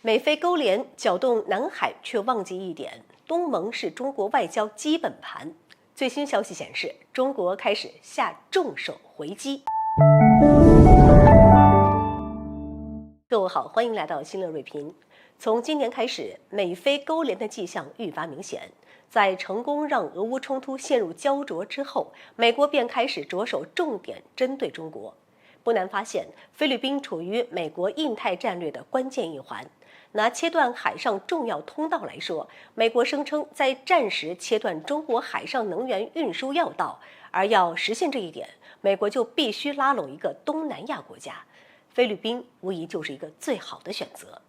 美菲勾连搅动南海，却忘记一点：东盟是中国外交基本盘。最新消息显示，中国开始下重手回击。各位好，欢迎来到新乐锐评。从今年开始，美菲勾连的迹象愈发明显。在成功让俄乌冲突陷入焦灼之后，美国便开始着手重点针对中国。不难发现，菲律宾处于美国印太战略的关键一环。拿切断海上重要通道来说，美国声称在战时切断中国海上能源运输要道，而要实现这一点，美国就必须拉拢一个东南亚国家，菲律宾无疑就是一个最好的选择。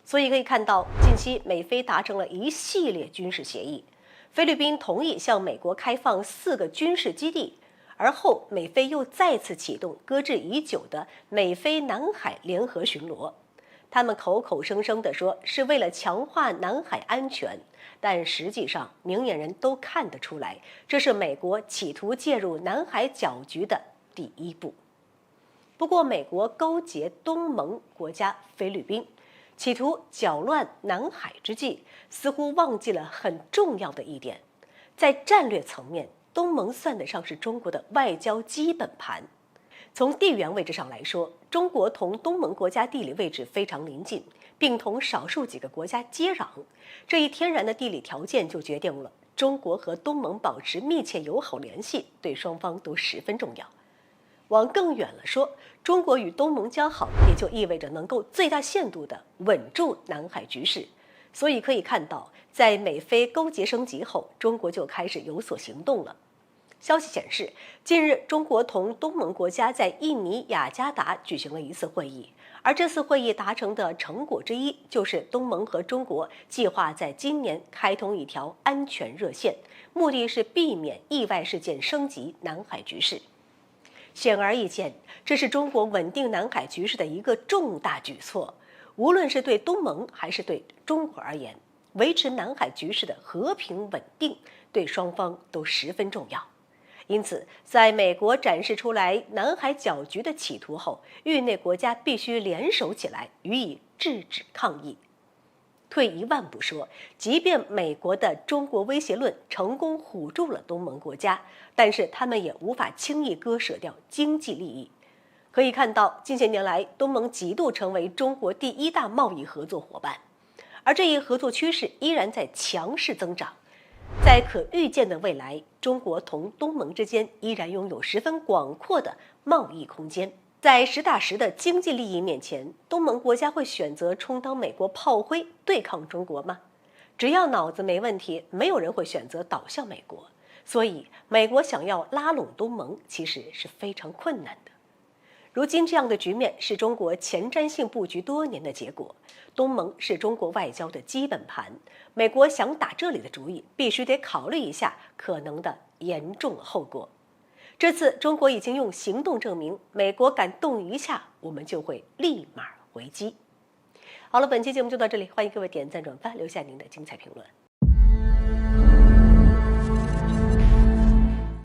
所以可以看到，近期美菲达成了一系列军事协议，菲律宾同意向美国开放4个军事基地，而后美菲又再次启动搁置已久的美菲南海联合巡逻。他们口口声声地说是为了强化南海安全，但实际上明眼人都看得出来，这是美国企图介入南海搅局的第一步。不过，美国勾结东盟国家菲律宾，企图搅乱南海之际，似乎忘记了很重要的一点：在战略层面，东盟算得上是中国的外交基本盘。从地缘位置上来说，中国同东盟国家地理位置非常临近，并同少数几个国家接壤。这一天然的地理条件就决定了中国和东盟保持密切友好联系，对双方都十分重要。往更远了说，中国与东盟交好，也就意味着能够最大限度地稳住南海局势。所以可以看到，在美菲勾结升级后，中国就开始有所行动了。消息显示，近日中国同东盟国家在印尼雅加达举行了一次会议，而这次会议达成的成果之一，就是东盟和中国计划在今年开通一条安全热线，目的是避免意外事件升级南海局势。显而易见，这是中国稳定南海局势的一个重大举措。无论是对东盟还是对中国而言，维持南海局势的和平稳定对双方都十分重要。因此，在美国展示出来南海搅局的企图后，域内国家必须联手起来予以制止抗议。退一万步说，即便美国的中国威胁论成功唬住了东盟国家，但是他们也无法轻易割舍掉经济利益。可以看到，近些年来，东盟几度成为中国第1大贸易合作伙伴，而这一合作趋势依然在强势增长。在可预见的未来，中国同东盟之间依然拥有十分广阔的贸易空间。在实打实的经济利益面前，东盟国家会选择充当美国炮灰对抗中国吗？只要脑子没问题，没有人会选择倒向美国。所以，美国想要拉拢东盟，其实是非常困难的。如今这样的局面是中国前瞻性布局多年的结果。东盟是中国外交的基本盘，美国想打这里的主意，必须得考虑一下可能的严重后果。这次中国已经用行动证明，美国敢动一下，我们就会立马回击。好了，本期节目就到这里，欢迎各位点赞转发，留下您的精彩评论。